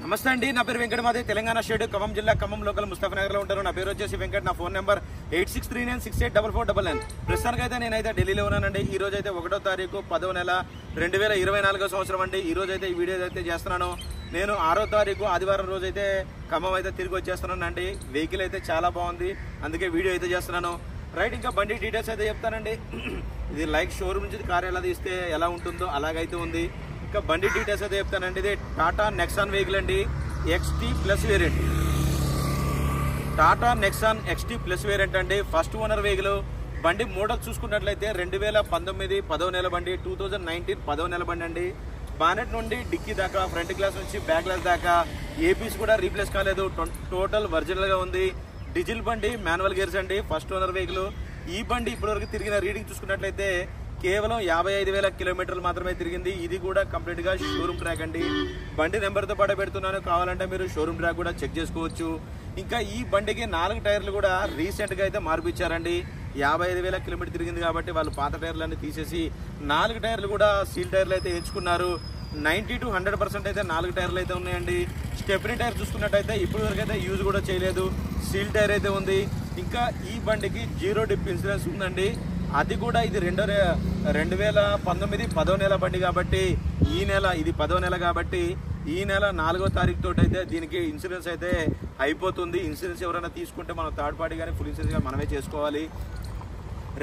నమస్తే అండి, నా పేరు వెంకట. మాది తెలంగాణ స్టేట్ ఖమ్మం జిల్లా ఖమ్మం లోకల్ ముస్తఫానగర్ లో ఉంటారు. నా పేరు వచ్చేసి వెంకట్. నా ఫోన్ నెంబర్ 8639684499. ప్రస్తుతానికి అయితే నేనైతే ఢిల్లీలో ఉన్నానండి. ఈ రోజు అయితే 1వ తారీఖు 10వ నెల 2024 సంవత్సరం అండి. ఈ రోజు అయితే ఈ వీడియో అయితే చేస్తున్నాను. నేను 6వ తారీఖు ఆదివారం రోజు అయితే ఖమ్మం అయితే తిరిగి వచ్చేస్తున్నాను అండి. వెహికల్ అయితే చాలా బాగుంది, అందుకే వీడియో అయితే చేస్తున్నాను. రైట్, ఇంకా బండి డీటెయిల్స్ అయితే చెప్తానండి. ఇది లైక్ షోరూమ్ నుంచి కార్ ఎలా తీస్తే ఎలా ఉంటుందో అలాగైతే ఉంది. ఇంకా బండి డీటెయిల్స్ అయితే చెప్తానండి. ఇది టాటా నెక్సాన్ వెహికల్ అండి, XT plus variant. Tata Nexon XT plus variant అండి, ఫస్ట్ ఓనర్ వెహికల్. బండి మోడల్ చూసుకున్నట్లయితే 2019 10వ నెల బండి, 2019 10వ నెల బండి అండి. బానెట్ నుండి డిక్కీ దాకా, ఫ్రంట్ గ్లాస్ నుంచి బ్యాక్ గ్లాస్ దాకా ఏపీస్ కూడా రీప్లేస్ కాలేదు. టోటల్ ఒరిజినల్ గా ఉంది. డీజిల్ బండి, మాన్యువల్ గేర్స్ అండి, ఫస్ట్ ఓనర్ వెహికల్. ఈ బండి ఇప్పటివరకు తిరిగిన రీడింగ్ చూసుకున్నట్లయితే కేవలం 55,000 కిలోమీటర్లు మాత్రమే తిరిగింది. ఇది కూడా కంప్లీట్ గా షోరూమ్ ట్రాక్ అండి. బండి నెంబర్తో పాటు పెడుతున్నాను, కావాలంటే మీరు షోరూమ్ ట్రాక్ కూడా చెక్ చేసుకోవచ్చు. ఇంకా ఈ బండికి 4 టైర్లు కూడా రీసెంట్ గా అయితే మార్పిచ్చారండి. 55,000 కిలోమీటర్ తిరిగింది కాబట్టి వాళ్ళు పాత టైర్లన్నీ తీసేసి 4 టైర్లు కూడా సీల్ టైర్లు అయితే ఎంచుకున్నారు. 90 to 100% అయితే 4 టైర్లు అయితే ఉన్నాయండి. స్టెప్నీ టైర్ చూసుకున్నట్టయితే ఇప్పటి వరకు అయితే యూజ్ కూడా చేయలేదు, సీల్ టైర్ అయితే ఉంది. ఇంకా ఈ బండికి 0 డిప్ ఇన్సూరెన్స్ ఉందండి. అది కూడా ఇది 2019 10వ నెల బండి కాబట్టి ఈ నెల ఇది 10వ నెల కాబట్టి ఈ నెల 4వ తారీఖు తోటి అయితే దీనికి ఇన్సూరెన్స్ అయితే అయిపోతుంది. ఇన్సూరెన్స్ ఎవరైనా తీసుకుంటే మనం థర్డ్ పార్టీ కానీ ఫుల్ ఇన్సూరెన్స్ మనమే చేసుకోవాలి.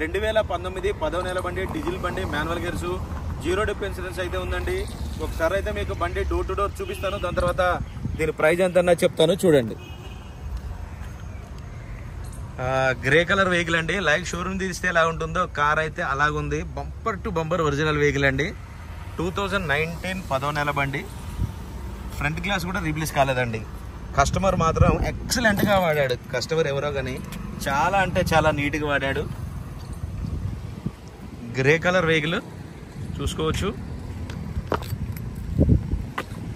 2019 10వ నెల బండి, డీజిల్ బండి, మాన్యువల్ గేర్స్, 0 డిప్ ఇన్సూరెన్స్ అయితే ఉందండి. ఒకసారి అయితే మీకు బండి డోర్ టు డోర్ చూపిస్తాను, దాని తర్వాత దీని ప్రైస్ ఎంత చెప్తాను చూడండి. గ్రే కలర్ వెహికల్ అండి, లైక్ షోరూమ్ తీస్తే ఎలా ఉంటుందో కార్ అయితే అలాగుంది. Bumper to bumper original vehicle అండి. 2019 10వ నెల బండి. ఫ్రంట్ గ్లాస్ కూడా రీప్లేస్ కాలేదండి. కస్టమర్ మాత్రం ఎక్సలెంట్ గా వాడాడు. కస్టమర్ ఎవరో కానీ చాలా అంటే చాలా నీట్ గా వాడాడు. గ్రే కలర్ వెహికల్ చూసుకోవచ్చు.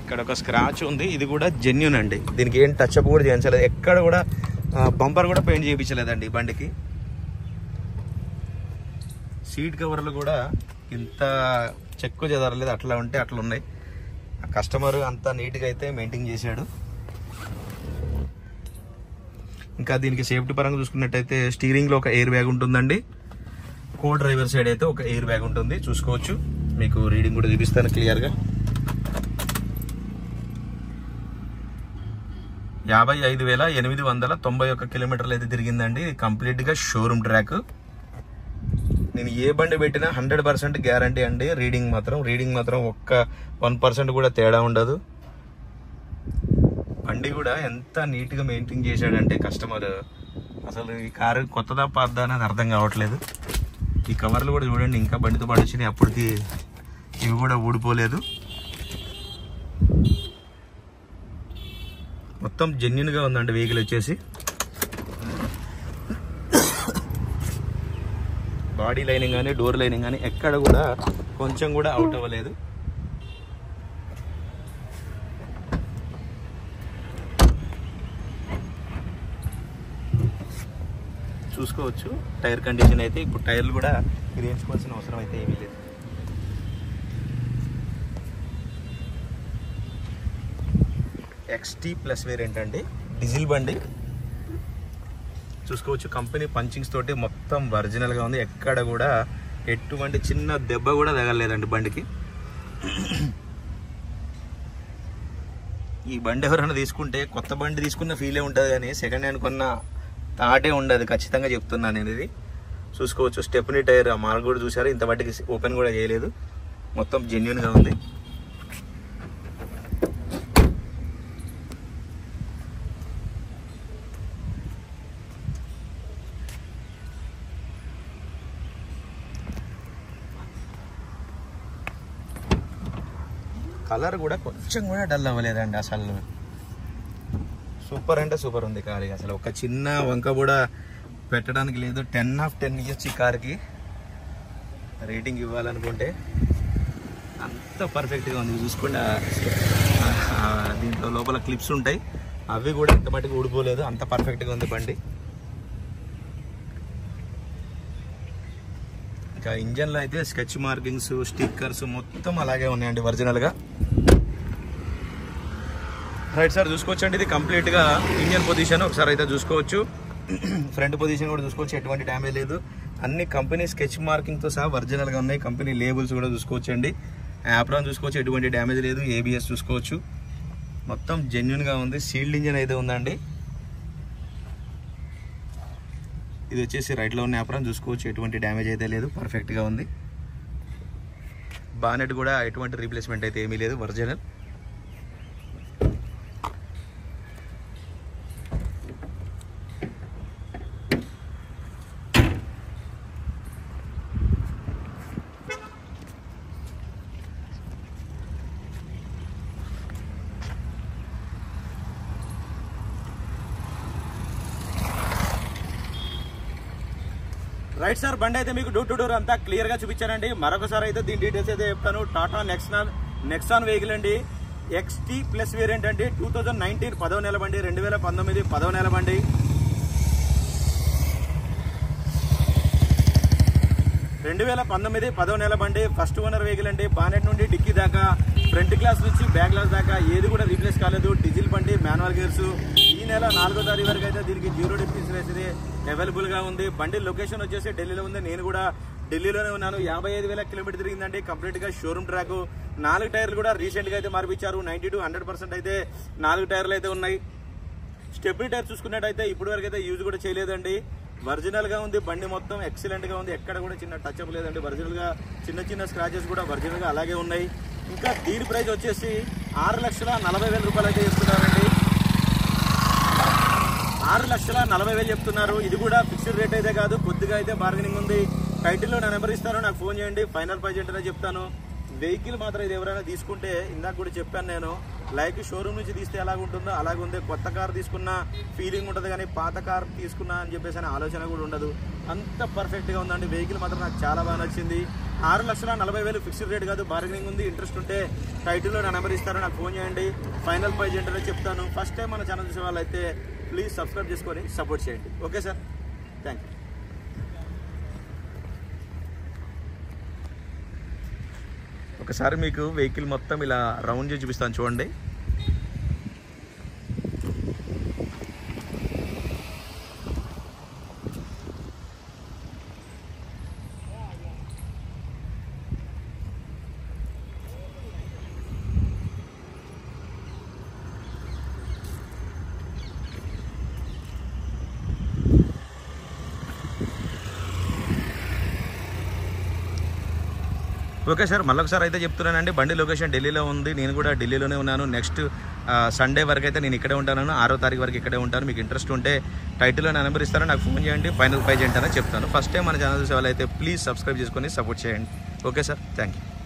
ఇక్కడ ఒక స్క్రాచ్ ఉంది, ఇది కూడా జెన్యూన్ అండి. దీనికి ఏం టచ్ అప్ కూడా చేయించలేదు, ఎక్కడ కూడా బంపర్ కూడా పెయింట్ చేయించలేదండి బండికి. సీట్ కవర్లు కూడా ఇంత చెక్కు చెదరలేదు, అట్లా ఉంటే అట్లా ఉన్నాయి. కస్టమర్ అంతా నీట్గా అయితే మెయింటైన్ చేశాడు. ఇంకా దీనికి సేఫ్టీ పరంగా చూసుకున్నట్టయితే స్టీరింగ్ లో ఒక ఎయిర్ బ్యాగ్ ఉంటుందండి. కో డ్రైవర్ సైడ్ అయితే ఒక ఎయిర్ బ్యాగ్ ఉంటుంది, చూసుకోవచ్చు. మీకు రీడింగ్ కూడా చూపిస్తాను క్లియర్ గా. 55,891 కిలోమీటర్లు అయితే తిరిగిందండి. కంప్లీట్ గా షోరూమ్ ట్రాక్. నేను ఏ బండి పెట్టినా 100% గ్యారంటీ అండి. రీడింగ్ మాత్రం ఒక్క 1% కూడా తేడా ఉండదు. బండి కూడా ఎంత నీట్ గా మెయింటైన్ చేశాడంటే కస్టమర్, అసలు ఈ కారు కొత్తదా పాతదా అనేది అర్థం కావట్లేదు. ఈ కవర్లు కూడా చూడండి, ఇంకా బండితో పాటు వచ్చినాయి, అప్పటికి ఇవి కూడా ఊడిపోలేదు. మొత్తం జెన్యూన్ గా ఉందండి వెహికల్ వచ్చేసి. బాడీ లైనింగ్ కానీ డోర్ లైనింగ్ కానీ ఎక్కడ కూడా కొంచెం కూడా అవుట్ అవ్వలేదు. చూసుకోవచ్చు టైర్ కండిషన్ అయితే. ఇప్పుడు టైర్లు కూడా వేయించుకోవాల్సిన అవసరం అయితే ఏమీ లేదు. XT ప్లస్ వేరియంట్ అండి, డీజిల్ బండి. చూసుకోవచ్చు కంపెనీ పంచింగ్స్ తోటి మొత్తం ఒరిజినల్ గా ఉంది. ఎక్కడ కూడా ఎటువంటి చిన్న దెబ్బ కూడా తగలలేదండి బండికి. ఈ బండి ఎవరైనా తీసుకుంటే కొత్త బండి తీసుకున్న ఫీలే ఉంటుంది కానీ సెకండ్ హ్యాండ్ కొన్న తాటే ఉండదు, ఖచ్చితంగా చెప్తున్నాను నేను. ఇది చూసుకోవచ్చు స్టెప్నీ టైర్ మార్క్ కూడా చూసారు, ఇంత బట్టికి ఓపెన్ కూడా చేయలేదు, మొత్తం జెన్యూన్ గా ఉంది. కలర్ కూడా కొంచెం కూడా డల్ అవ్వలేదండి. అసలు సూపర్ అంటే సూపర్ ఉంది కార్. అసలు ఒక చిన్న వంక కూడా పెట్టడానికి లేదు. 10/10 ఇవ్వచ్చు ఈ కార్కి రేటింగ్ ఇవ్వాలనుకుంటే. అంత పర్ఫెక్ట్గా ఉంది. చూసుకోండి, దీంట్లో లోపల క్లిప్స్ ఉంటాయి, అవి కూడా ఇంత మటుకు ఊడిపోలేదు, అంత పర్ఫెక్ట్గా ఉంది బండి. ఇంకా ఇంజన్లో అయితే స్కెచ్ మార్కింగ్స్, స్టిక్కర్స్ మొత్తం అలాగే ఉన్నాయండి ఒరిజినల్గా. రైట్ సార్, చూసుకోవచ్చండి. ఇది కంప్లీట్గా ఇంజన్ పొజిషన్ ఒకసారి అయితే చూసుకోవచ్చు. ఫ్రంట్ పొజిషన్ కూడా చూసుకోవచ్చు, ఎటువంటి డ్యామేజ్ లేదు. అన్ని కంపెనీ స్కెచ్ మార్కింగ్తో సహా ఒరిజినల్గా ఉన్నాయి. కంపెనీ లేబుల్స్ కూడా చూసుకోవచ్చండి. యాప్రాన్ చూసుకోవచ్చు, ఎటువంటి డ్యామేజ్ లేదు. ఏబిఎస్ చూసుకోవచ్చు, మొత్తం జెన్యున్గా ఉంది. సీల్డ్ ఇంజన్ అయితే ఉందండి. ఇది వచ్చేసి రైట్లో ఉన్న యాప్రాన్ చూసుకోవచ్చు, ఎటువంటి డ్యామేజ్ అయితే లేదు, పర్ఫెక్ట్గా ఉంది. బానెట్ కూడా ఎటువంటి రీప్లేస్మెంట్ అయితే ఏమీ లేదు, ఒరిజినల్. రైట్ సార్, బండి అయితే మీకు డోర్ టు డోర్ అంతా క్లియర్ గా చూపించానండి. మరొకసారి అయితే దీని డీటెయిల్స్ అయితే చెప్తాను. టాటా నెక్సాన్ వెహికల్ అండి, XT ప్లస్ వేరియంట్ అండి. 2019 10వ నెల బండి, 2019 10వ నెల బండి. 2019 10వ నెల బండి, ఫస్ట్ ఓనర్ వెహికల్ అండి. బానెట్ నుండి డిక్కీ దాకా, ఫ్రంట్ గ్లాస్ నుంచి బ్యాక్ గ్లాస్ దాకా ఏది కూడా రీప్లేస్ కాలేదు. డీజిల్ బండి, మాన్యువల్ గేర్స్. ఈ నెల 4వ తారీఖు వరకు అయితే దీనికి 0 DP ఇన్సూరెన్స్ అవైలబుల్ గా ఉంది. బండి లొకేషన్ వచ్చేసి ఢిల్లీలో ఉంది. నేను కూడా ఢిల్లీలోనే ఉన్నాను. 55,000 కిలోమీటర్ తిరిగిందండి. కంప్లీట్ గా షోరూమ్ ట్రాక్. 4 టైర్లు కూడా రీసెంట్ గా అయితే మార్పించారు. 90 to 100% అయితే 4 టైర్లు అయితే ఉన్నాయి. స్టెప్నీ టైర్ చూసుకున్నట్టయితే ఇప్పటి వరకు అయితే యూజ్ కూడా చేయలేదండి. ఒరిజినల్ గా ఉంది బండి, మొత్తం ఎక్సలెంట్ గా ఉంది. ఎక్కడ కూడా చిన్న టచ్ అప్ లేదండి. ఒరిజినల్ గా చిన్న స్క్రాచెస్ కూడా ఒరిజినల్ గా అలాగే ఉన్నాయి. ఇంకా దీని ప్రైస్ వచ్చేసి 6,40,000 రూపాయలు అయితే చెప్తున్నారండి. 6,40,000 చెప్తున్నారు. ఇది కూడా ఫిక్స్డ్ రేట్ అయితే కాదు, కొద్దిగా అయితే బార్గెనింగ్ ఉంది. టైటిల్లో నా నెంబర్ ఇస్తాను, నాకు ఫోన్ చేయండి. ఫైనల్ ప్రైస్ ఏంటనే చెప్తాను. వెహికల్ మాత్రం ఇది ఎవరైనా తీసుకుంటే, ఇందాక కూడా చెప్పాను నేను, లైక్ షోరూమ్ నుంచి తీస్తే ఎలాగుంటుందో అలాగే ఉంది. కొత్త కార్ తీసుకున్న ఫీలింగ్ ఉంటుంది, కానీ పాత కార్ తీసుకున్నా అని చెప్పేసి అనే ఆలోచన కూడా ఉండదు. అంత పర్ఫెక్ట్గా ఉందండి. వెహికల్ మాత్రం నాకు చాలా బాగా నచ్చింది. 6,40,000 ఫిక్స్డ్ రేట్ కాదు, బార్గెనింగ్ ఉంది. ఇంట్రెస్ట్ ఉంటే టైటిల్లో నా నెంబర్ ఇస్తాను, నాకు ఫోన్ చేయండి. ఫైనల్ ప్రైస్ ఏంటనే చెప్తాను. ఫస్ట్ టైం మన ఛానల్ చూసే వాళ్ళు అయితే ప్లీజ్ సబ్స్క్రైబ్ చేసుకొని సపోర్ట్ చేయండి. Okay sir, thank you. ఒకసారి మీకు వెహికల్ మొత్తం ఇలా రౌండ్ చేసి చూపిస్తాను చూడండి. ఓకే సార్, మళ్ళొకసారి అయితే చెప్తున్నానండి. బండి లొకేషన్ ఢిల్లీలో ఉంది. నేను కూడా ఢిల్లీలోనే ఉన్నాను. నెక్స్ట్ సండే వరకు అయితే నేను ఇక్కడే ఉంటాను. 6వ తారీఖు వరకు ఇక్కడే ఉంటాను. మీకు ఇంట్రెస్ట్ ఉంటే టైటిల్లో నా నెంబర్ ఇస్తాను, నాకు ఫోన్ చేయండి. ఫైనల్ ప్రైజ్ ఏంటనే చెప్తాను. ఫస్ట్ టైం మన ఛానల్ చూసే వాళ్ళు అయితే ప్లీజ్ సబ్స్క్రైబ్ చేసుకొని సపోర్ట్ చేయండి. Okay sir, thank you.